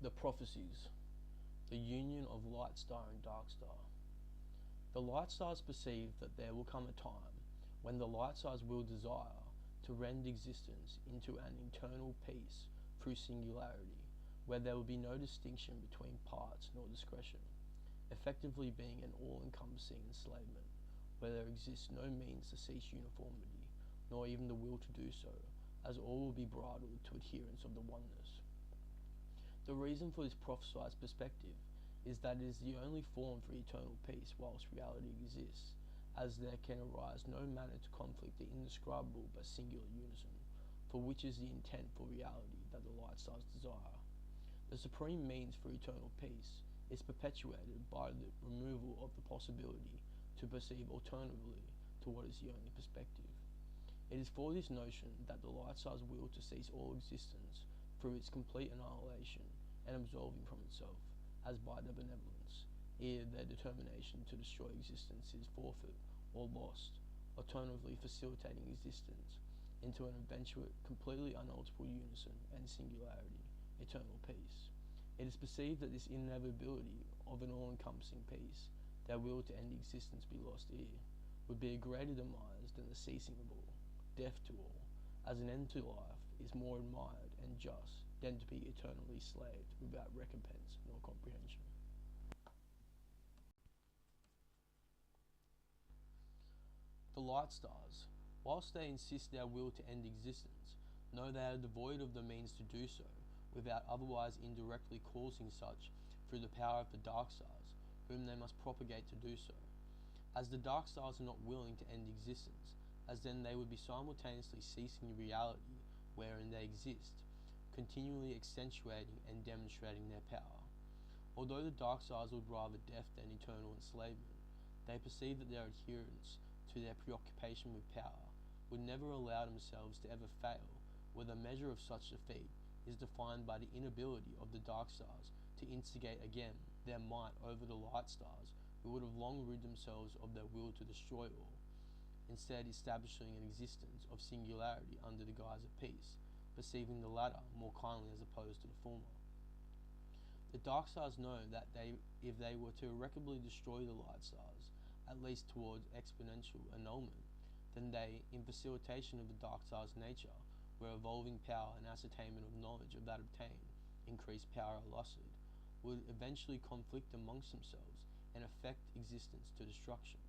The Prophesies, the union of light star and dark star. The light stars perceive that there will come a time when the light stars will desire to rend existence into an eternal peace through singularity, where there will be no distinction between parts nor discretion, effectively being an all-encompassing enslavement, where there exists no means to cease uniformity, nor even the will to do so, as all will be bridled to adherence of the oneness. The reason for this prophesied perspective is that it is the only form for eternal peace whilst reality exists, as there can arise no manner to conflict the indescribable but singular unison, for which is the intent for reality that the light stars desire. The supreme means for eternal peace is perpetuated by the removal of the possibility to perceive alternatively to what is the only perspective. It is for this notion that the light stars will to cease all existence through its complete annihilation and absolving from itself, as by their benevolence, ere their determination to destroy existence is forfeit or lost, alternatively facilitating existence into an eventual, completely unalterable unison and singularity, eternal peace. It is perceived that this inevitability of an all-encompassing peace, their will to end existence be lost ere, would be a greater demise than the ceasing of all, death to all, as an end to life is more admired and just than to be eternally slaved without recompense nor comprehension. The light stars, whilst they insist their will to end existence, know they are devoid of the means to do so, without otherwise indirectly causing such through the power of the dark stars, whom they must propagate to do so. As the dark stars are not willing to end existence, as then they would be simultaneously ceasing reality wherein they exist, continually accentuating and demonstrating their power. Although the dark stars would rather death than eternal enslavement, they perceive that their adherence to their preoccupation with power would never allow themselves to ever fail, where the measure of such defeat is defined by the inability of the dark stars to instigate again their might over the light stars, who would have long rid themselves of their will to destroy all, instead establishing an existence of singularity under the guise of peace, perceiving the latter more kindly as opposed to the former. The dark stars know that if they were to irreparably destroy the light stars, at least towards exponential annulment, then they, in facilitation of the dark stars' nature, where evolving power and ascertainment of knowledge of that obtained, increased power elicited, would eventually conflict amongst themselves and affect existence to destruction.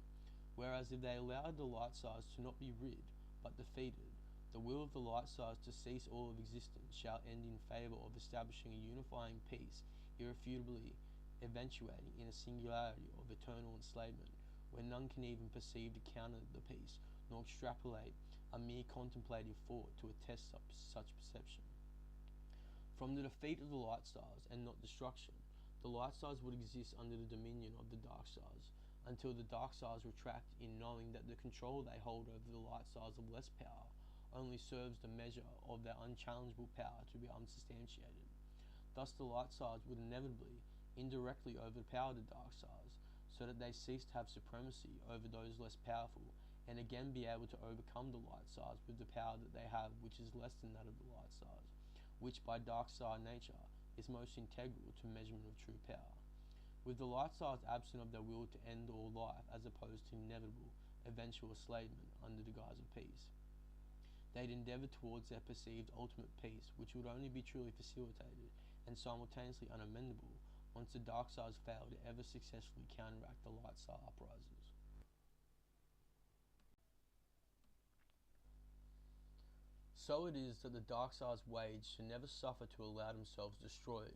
Whereas if they allowed the light stars to not be rid, but defeated, the will of the light stars to cease all of existence shall end in favour of establishing a unifying peace, irrefutably eventuating in a singularity of eternal enslavement, where none can even perceive to counter the peace, nor extrapolate a mere contemplative thought to attest such perception. From the defeat of the light stars, and not destruction, the light stars would exist under the dominion of the dark stars, until the dark stars retract in knowing that the control they hold over the light stars of less power only serves the measure of their unchallengeable power to be unsubstantiated. Thus the light stars would inevitably, indirectly overpower the dark stars, so that they cease to have supremacy over those less powerful, and again be able to overcome the light stars with the power that they have, which is less than that of the light stars, which by dark star nature is most integral to measurement of true power. With the light stars absent of their will to end all life as opposed to inevitable, eventual enslavement under the guise of peace, they'd endeavour towards their perceived ultimate peace, which would only be truly facilitated and simultaneously unamendable once the dark stars fail to ever successfully counteract the light star uprisers. So it is that the dark stars wage should never suffer to allow themselves destroyed,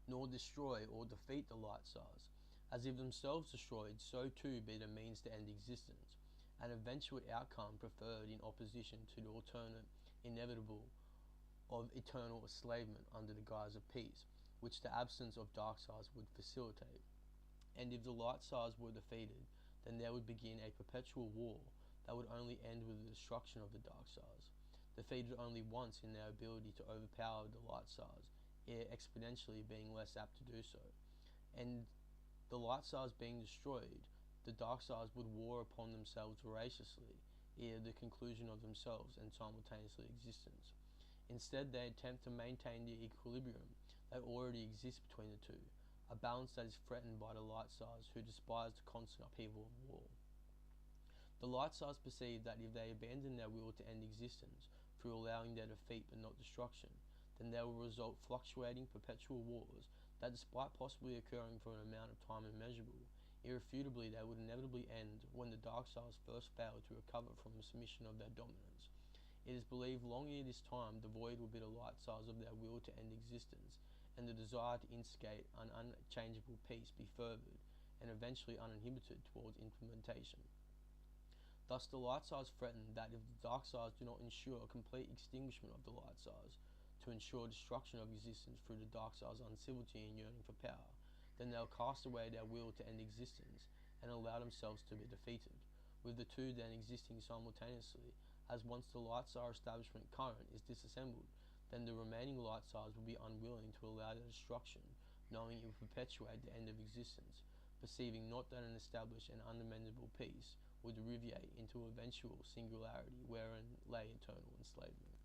nor destroy or defeat the light stars, as if themselves destroyed, so too be the means to end existence, an eventual outcome preferred in opposition to the alternate inevitable of eternal enslavement under the guise of peace, which the absence of dark stars would facilitate. And if the light stars were defeated, then there would begin a perpetual war that would only end with the destruction of the dark stars, defeated only once in their ability to overpower the light stars, ere exponentially being less apt to do so. And the light stars being destroyed, the dark stars would war upon themselves voraciously, ere the conclusion of themselves and simultaneously existence. Instead, they attempt to maintain the equilibrium that already exists between the two, a balance that is threatened by the light stars who despise the constant upheaval of war. The light stars perceive that if they abandon their will to end existence through allowing their defeat but not destruction, then there will result fluctuating perpetual wars that, despite possibly occurring for an amount of time immeasurable, irrefutably they would inevitably end when the dark stars first fail to recover from the submission of their dominance. It is believed long ere this time the void will be the light stars of their will to end existence, and the desire to instigate an unchangeable peace be furthered and eventually uninhibited towards implementation. Thus the light stars threaten that if the dark stars do not ensure a complete extinguishment of the light stars, to ensure destruction of existence through the dark stars' uncivility and yearning for power, then they'll cast away their will to end existence and allow themselves to be defeated, with the two then existing simultaneously, as once the light star establishment current is disassembled, then the remaining light stars will be unwilling to allow their destruction, knowing it will perpetuate the end of existence, perceiving not that an established and unamendable peace would deviate into eventual singularity wherein lay eternal enslavement.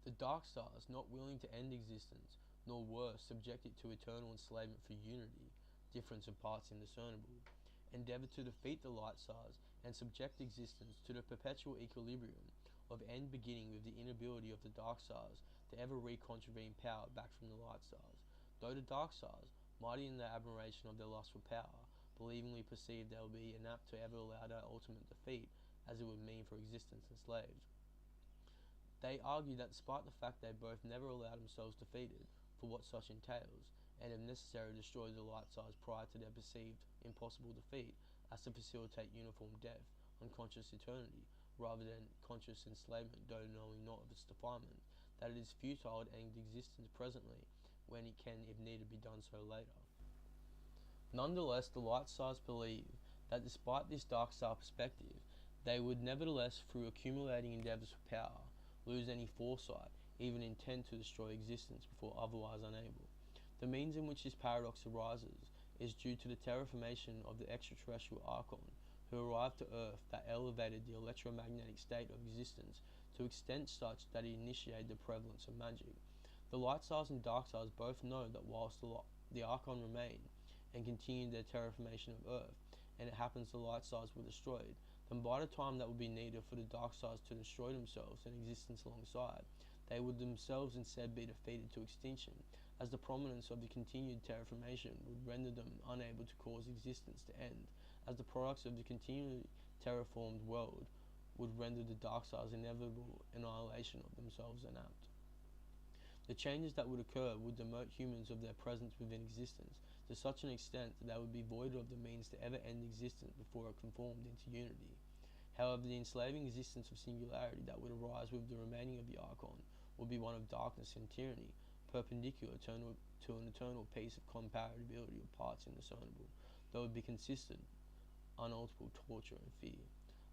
The dark stars, not willing to end existence, nor worse, subject it to eternal enslavement for unity, difference of parts indiscernible, endeavour to defeat the light stars and subject existence to the perpetual equilibrium of end beginning with the inability of the dark stars to ever recontrevene power back from the light stars, though the dark stars, mighty in their admiration of their lust for power, believingly perceive they will be inapt to ever allow their ultimate defeat, as it would mean for existence enslaved. They argue that despite the fact they both never allow themselves defeated, for what such entails, and if necessary destroy the light stars prior to their perceived impossible defeat, as to facilitate uniform death, unconscious eternity, rather than conscious enslavement, though knowing not of its defilement, that it is futile to end existence presently, when it can, if needed, be done so later. Nonetheless, the light stars believe that despite this dark star perspective, they would nevertheless, through accumulating endeavours for power, lose any foresight, even intent to destroy existence before otherwise unable. The means in which this paradox arises is due to the terraformation of the extraterrestrial Archon, who arrived to Earth that elevated the electromagnetic state of existence to extent such that it initiated the prevalence of magic. The light stars and dark stars both know that whilst the Archon remained, and continued their terraformation of Earth, and it happens the light stars were destroyed, then by the time that would be needed for the dark stars to destroy themselves and existence alongside, they would themselves instead be defeated to extinction, as the prominence of the continued terraformation would render them unable to cause existence to end, as the products of the continually terraformed world would render the dark stars' inevitable annihilation of themselves inapt. The changes that would occur would demote humans of their presence within existence to such an extent that they would be void of the means to ever end existence before it conformed into unity. However, the enslaving existence of singularity that would arise with the remaining of the Archon would be one of darkness and tyranny, perpendicular to an eternal peace of comparability of parts indiscernible, that would be consistent, unalterable torture and fear,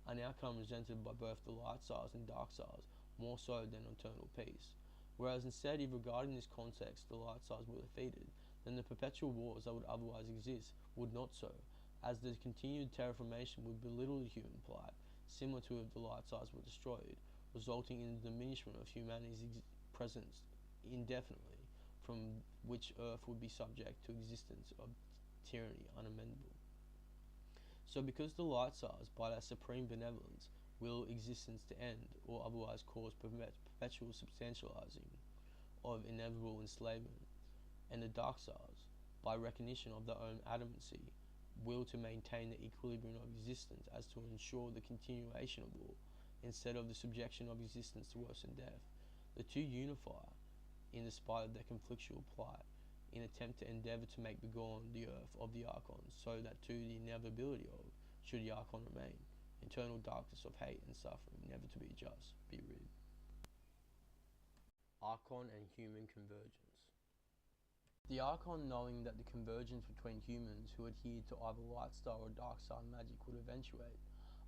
an outcome resented by both the light stars and dark stars, more so than eternal peace. Whereas instead, if regarding this context the light stars were defeated, then the perpetual wars that would otherwise exist would not so, as the continued terraformation would belittle the human plight, similar to if the light stars were destroyed, resulting in the diminishment of humanity's presence indefinitely, from which Earth would be subject to existence of tyranny unamendable. So because the light stars, by their supreme benevolence, will existence to end, or otherwise cause perpetual substantializing of inevitable enslavement, and the dark stars, by recognition of their own adamancy, will to maintain the equilibrium of existence as to ensure the continuation of war, instead of the subjection of existence to worse than death. The two unify, in despite of their conflictual plight, in attempt to endeavour to make begone the earth of the Archon, so that to the inevitability of, should the Archon remain, eternal darkness of hate and suffering, never to be just, be rid. Archon and human convergence. The Archon, knowing that the convergence between humans who adhered to either light star or dark star magic would eventuate,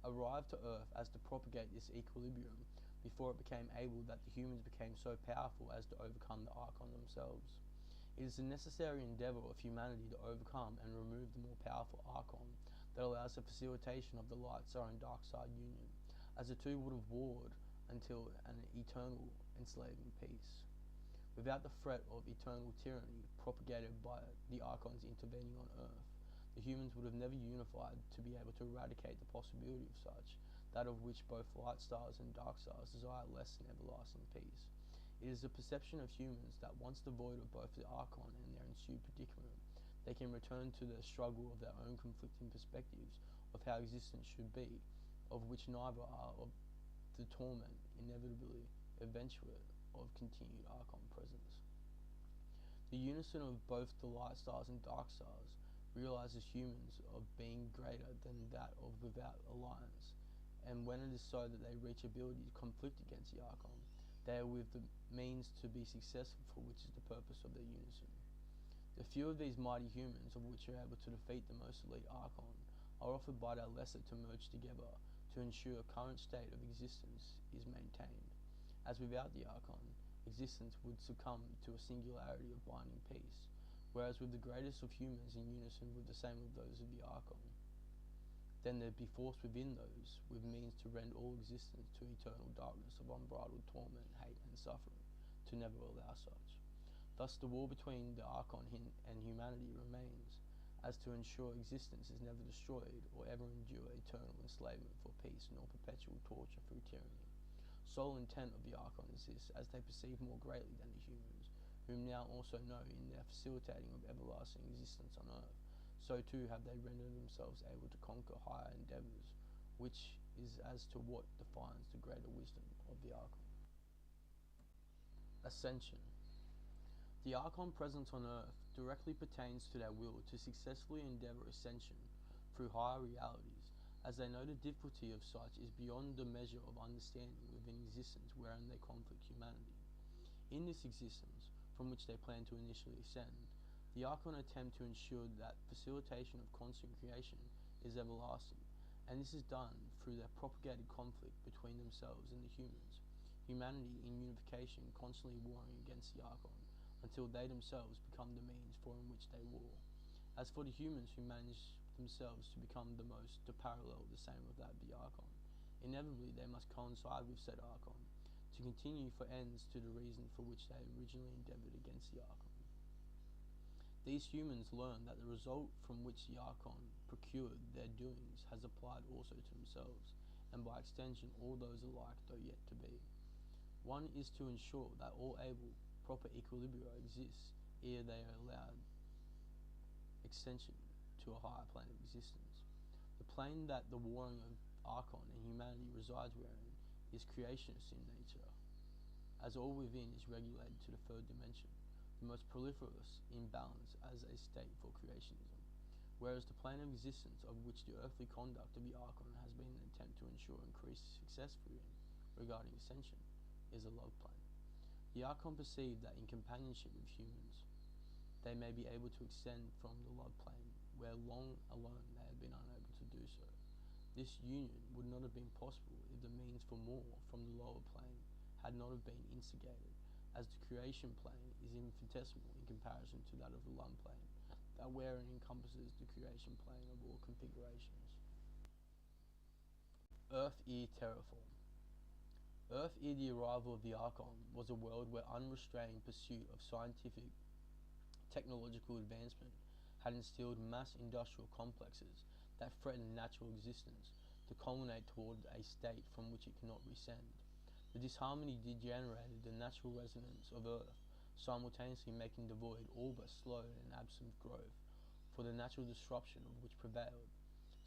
arrived to Earth as to propagate this equilibrium before it became able that the humans became so powerful as to overcome the Archon themselves. It is a necessary endeavour of humanity to overcome and remove the more powerful Archon that allows the facilitation of the light star and dark star union, as the two would have warred until an eternal enslaving peace. Without the threat of eternal tyranny propagated by the Archons intervening on Earth, the humans would have never unified to be able to eradicate the possibility of such, that of which both light stars and dark stars desire less than everlasting peace. It is the perception of humans that once devoid of both the Archon and their ensued predicament, they can return to the struggle of their own conflicting perspectives of how existence should be, of which neither are of the torment, inevitably, eventuate of continued Archon presence. The unison of both the light stars and dark stars realizes humans of being greater than that of without alliance, and when it is so that they reach ability to conflict against the Archon, they are with the means to be successful, for which is the purpose of their unison. The few of these mighty humans, of which are able to defeat the most elite Archon, are offered by their lesser to merge together to ensure a current state of existence is maintained, as without the Archon, existence would succumb to a singularity of binding peace, whereas with the greatest of humans in unison with the same of those of the Archon, then there'd be force within those with means to rend all existence to eternal darkness of unbridled torment, hate, and suffering, to never allow such. Thus the war between the Archon and humanity remains, as to ensure existence is never destroyed or ever endure eternal enslavement for peace nor perpetual torture through tyranny. Sole intent of the Archon is this, as they perceive more greatly than the humans, whom now also know in their facilitating of everlasting existence on earth, so too have they rendered themselves able to conquer higher endeavours, which is as to what defines the greater wisdom of the Archon. Ascension. The Archon presence on earth directly pertains to their will to successfully endeavour ascension through higher realities, as they know the difficulty of such is beyond the measure of understanding within existence wherein they conflict humanity. In this existence, from which they plan to initially ascend, the Archon attempt to ensure that facilitation of constant creation is everlasting, and this is done through their propagated conflict between themselves and the humans, humanity in unification constantly warring against the Archon, until they themselves become the means for in which they war. As for the humans who manage themselves to become the most to parallel the same of that of the Archon, inevitably they must coincide with said Archon, to continue for ends to the reason for which they originally endeavoured against the Archon. These humans learn that the result from which the Archon procured their doings has applied also to themselves, and by extension all those alike though yet to be. One is to ensure that all able, proper equilibria exists ere they are allowed extension to a higher plane of existence. The plane that the warring of Archon and humanity resides wherein is creationist in nature, as all within is regulated to the third dimension, the most proliferous in balance as a state for creationism, whereas the plane of existence of which the earthly conduct of the Archon has been an attempt to ensure increased success for him regarding ascension, is a love plane. The Archon perceive that in companionship with humans, they may be able to extend from the love plane, where long alone they had been unable to do so. This union would not have been possible if the means for more from the lower plane had not have been instigated, as the creation plane is infinitesimal in comparison to that of the love plane, that wherein encompasses the creation plane of all configurations. Earth Ear Terraform. Earth Ear, the arrival of the Archon, was a world where unrestrained pursuit of scientific technological advancement had instilled mass industrial complexes that threatened natural existence to culminate toward a state from which it cannot rescend. The disharmony degenerated the natural resonance of Earth, simultaneously making devoid all but slow and absent growth, for the natural disruption of which prevailed.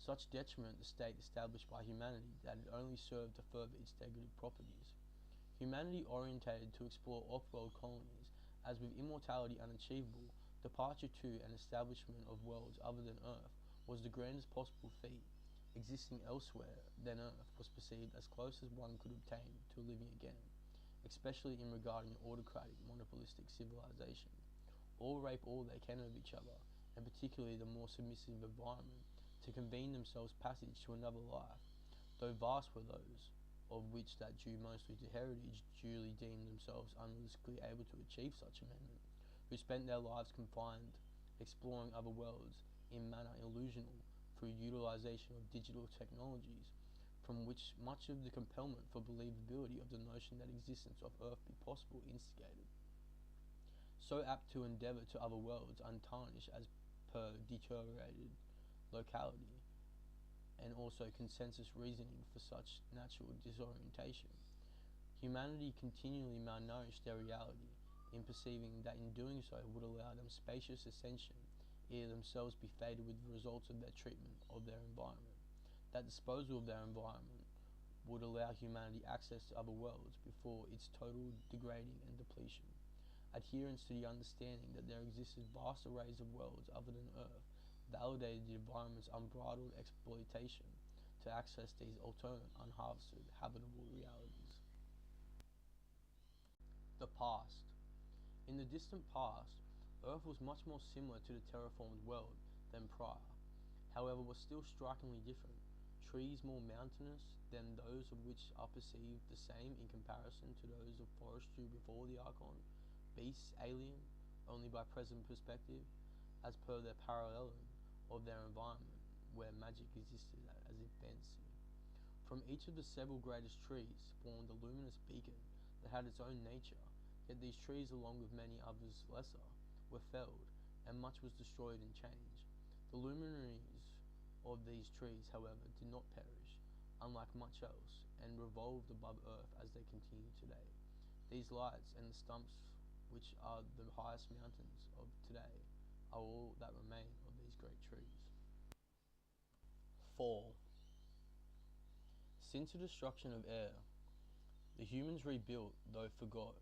Such detriment the state established by humanity that it only served to further its degraded properties. Humanity orientated to explore off-world colonies, as with immortality unachievable, departure to and establishment of worlds other than Earth was the grandest possible feat. Existing elsewhere than Earth was perceived as close as one could obtain to living again, especially in regarding autocratic monopolistic civilization. All rape all they can of each other, and particularly the more submissive environment, to convene themselves passage to another life, though vast were those of which that due mostly to heritage duly deemed themselves unrealistically able to achieve such amendment, who spent their lives confined, exploring other worlds in manner illusional through utilization of digital technologies, from which much of the compellment for believability of the notion that existence of Earth be possible instigated. so apt to endeavour to other worlds untarnished as per deteriorated locality, and also consensus reasoning for such natural disorientation. Humanity continually malnourished their reality in perceiving that in doing so would allow them spacious ascension, ere themselves be fated with the results of their treatment of their environment. That disposal of their environment would allow humanity access to other worlds before its total degrading and depletion. Adherence to the understanding that there existed vast arrays of worlds other than Earth validated the environment's unbridled exploitation to access these alternate, unharvested, habitable realities. The past. In the distant past, Earth was much more similar to the terraformed world than prior, however was still strikingly different. Trees more mountainous than those of which are perceived the same in comparison to those of forestry before the Archon, beasts alien only by present perspective, as per their parallelism of their environment, where magic existed as in fantasy. From each of the several greatest trees spawned a luminous beacon that had its own nature, yet these trees, along with many others lesser, were felled, and much was destroyed and changed. The luminaries of these trees, however, did not perish, unlike much else, and revolved above earth as they continue today. These lights and the stumps, which are the highest mountains of today, are all that remain of these great trees. Fall. Since the destruction of air, the humans rebuilt, though forgot,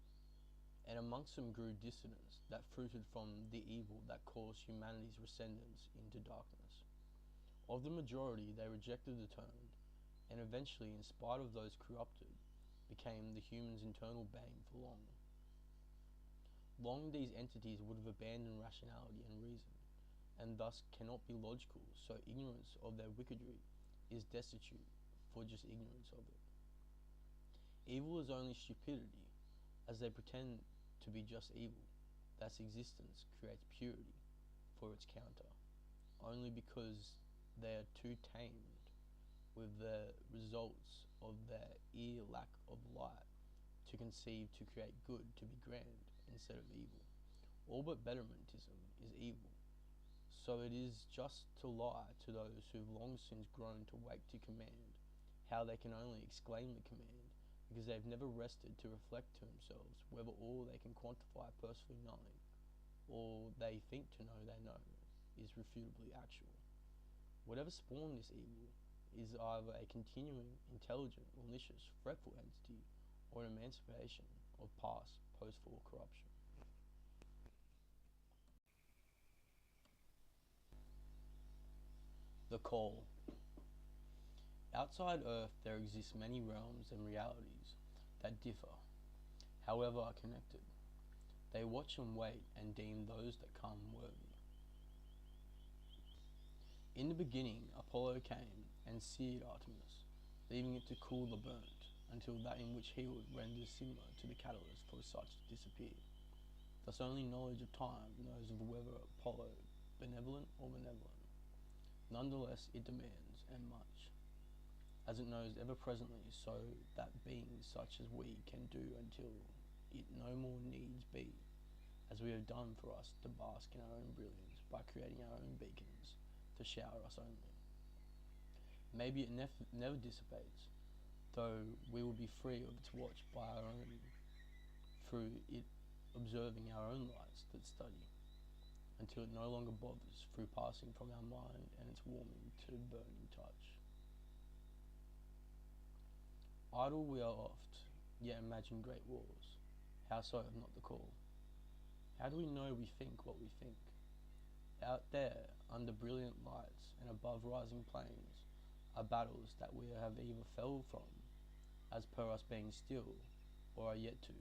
and amongst them grew dissidents that fruited from the evil that caused humanity's descendants into darkness. Of the majority, they rejected the turned, and eventually, in spite of those corrupted, became the human's internal bane for long. Long these entities would have abandoned rationality and reason, and thus cannot be logical, so ignorance of their wickedry is destitute for just ignorance of it. Evil is only stupidity, as they pretend to be just evil. Thus existence creates purity for its counter, only because they are too tamed with the results of their ear lack of light to conceive to create good to be grand instead of evil. All but bettermentism is evil, so it is just to lie to those who've long since grown to wake to command, how they can only exclaim the command, because they've never rested to reflect to themselves whether all they can quantify personally knowing, or they think to know they know, is refutably actual. Whatever spawned this evil is either a continuing, intelligent, malicious, fretful entity, or an emancipation of past post-fall corruption. The call. Outside Earth there exist many realms and realities that differ, however are connected. They watch and wait and deem those that come worthy. In the beginning Apollo came and seared Artemis, leaving it to cool the burnt, until that in which he would render similar to the catalyst for such to disappear. Thus only knowledge of time knows of whether Apollo benevolent or malevolent. Nonetheless it demands, and much, as it knows ever presently, so that beings such as we can do until it no more needs be, as we have done for us to bask in our own brilliance by creating our own beacons to shower us only. Maybe it never dissipates, though we will be free of its watch by our own, through it observing our own lights that study, until it no longer bothers through passing from our mind and its warming to burning touch. Idle we are oft, yet imagine great wars. How so if not the call? How do we know we think what we think? Out there, under brilliant lights and above rising plains, are battles that we have either fell from, as per us being still, or are yet to,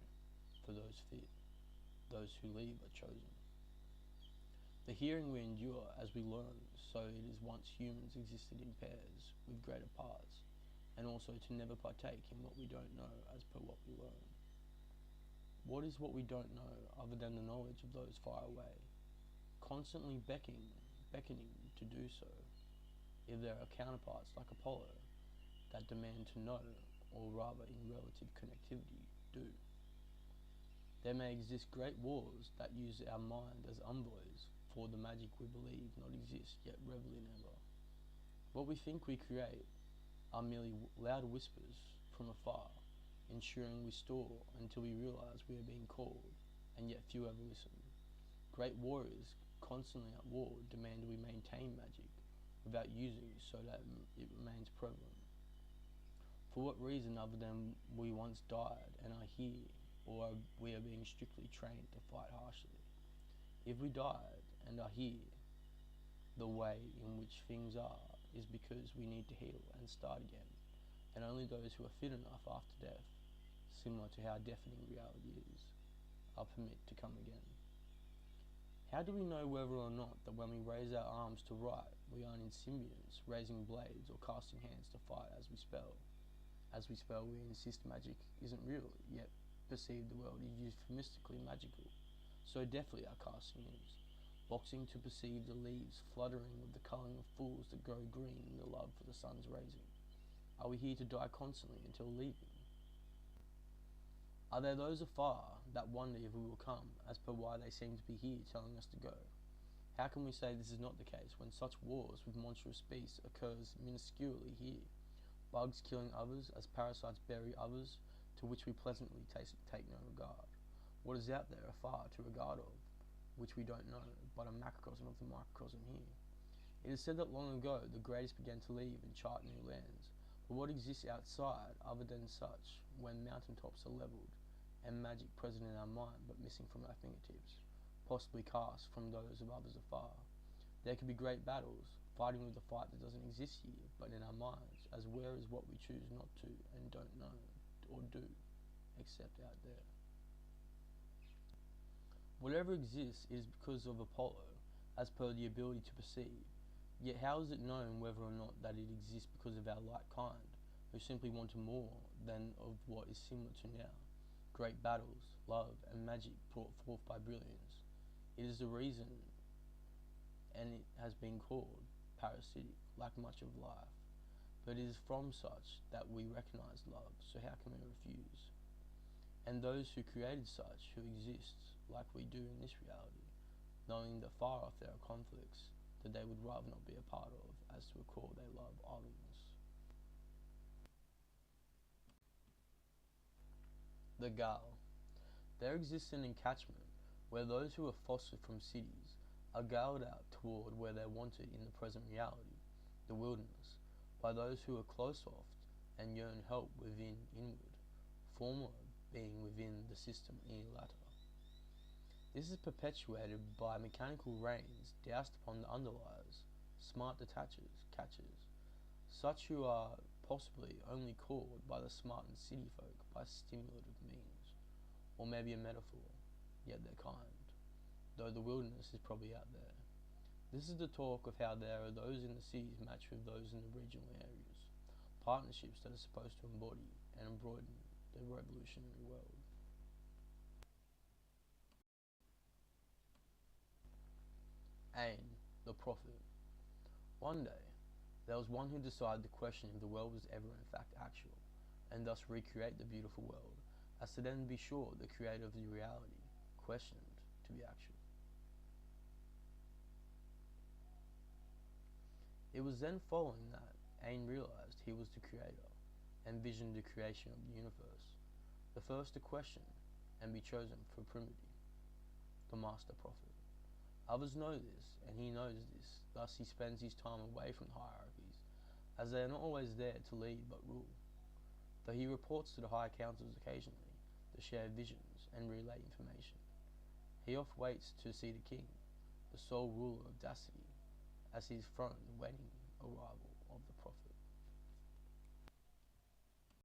for those fit, those who leave are chosen. The hearing we endure as we learn, so it is once humans existed in pairs with greater parts, and also to never partake in what we don't know as per what we learn. What is what we don't know other than the knowledge of those far away, constantly beckoning to do so, if there are counterparts like Apollo that demand to know, or rather in relative connectivity do. There may exist great wars that use our mind as envoys for the magic we believe not exist yet revel in ever. What we think we create are merely loud whispers from afar, ensuring we store until we realize we are being called, and yet few ever listen. Great warriors constantly at war demand we maintain magic without using so that it remains prevalent. For what reason other than we once died and are here, or we are being strictly trained to fight harshly? If we died and are here, the way in which things are is because we need to heal and start again, and only those who are fit enough after death, similar to how deafening reality is, are permitted to come again. How do we know whether or not that when we raise our arms to write, we are in symbiance, raising blades or casting hands to fight as we spell? As we spell, we insist magic isn't real, yet perceive the world is euphemistically magical. So deftly our casting is, boxing to perceive the leaves fluttering with the colouring of fools that grow green in the love for the sun's raising. Are we here to die constantly until leaving? Are there those afar that wonder if we will come, as per why they seem to be here telling us to go? How can we say this is not the case when such wars with monstrous beasts occurs minusculely here? Bugs killing others as parasites bury others, to which we pleasantly take no regard. What is out there afar to regard of, which we don't know, but a macrocosm of the microcosm here? It is said that long ago the greatest began to leave and chart new lands, but what exists outside other than such when mountaintops are levelled, and magic present in our mind but missing from our fingertips, possibly cast from those of others afar? There could be great battles, fighting with a fight that doesn't exist here, but in our minds, as where is what we choose not to and don't know or do, except out there. Whatever exists is because of Apollo, as per the ability to perceive. Yet how is it known whether or not that it exists because of our like kind, who simply want more than of what is similar to now? Great battles, love, and magic brought forth by brilliance. It is the reason, and it has been called parasitic, like much of life. But it is from such that we recognize love, so how can we refuse? And those who created such, who exist like we do in this reality, knowing that far off there are conflicts that they would rather not be a part of, as to a call they love idleness. The Gale. There exists an encatchment where those who are fostered from cities are galed out toward where they're wanted in the present reality, the wilderness, by those who are close off and yearn help within inward, former being within the system in latter. This is perpetuated by mechanical reins doused upon the underliers, smart detachers, catchers, such who are possibly only called by the smart and city folk by stimulative means, or maybe a metaphor, yet they're kind, though the wilderness is probably out there. This is the talk of how there are those in the cities matched with those in the regional areas, partnerships that are supposed to embody and embroider the revolutionary world. Ain, the prophet. One day, there was one who decided to question if the world was ever in fact actual, and thus recreate the beautiful world, as to then be sure the creator of the reality, questioned, to be actual. It was then following that Ain realized he was the creator, and visioned the creation of the universe, the first to question and be chosen for primity, the master prophet. Others know this, and he knows this, thus he spends his time away from the hierarchies, as they are not always there to lead but rule, though he reports to the higher councils occasionally, to share visions and relay information. He oft waits to see the king, the sole ruler of Dacity, as his throne waiting arrival of the prophet.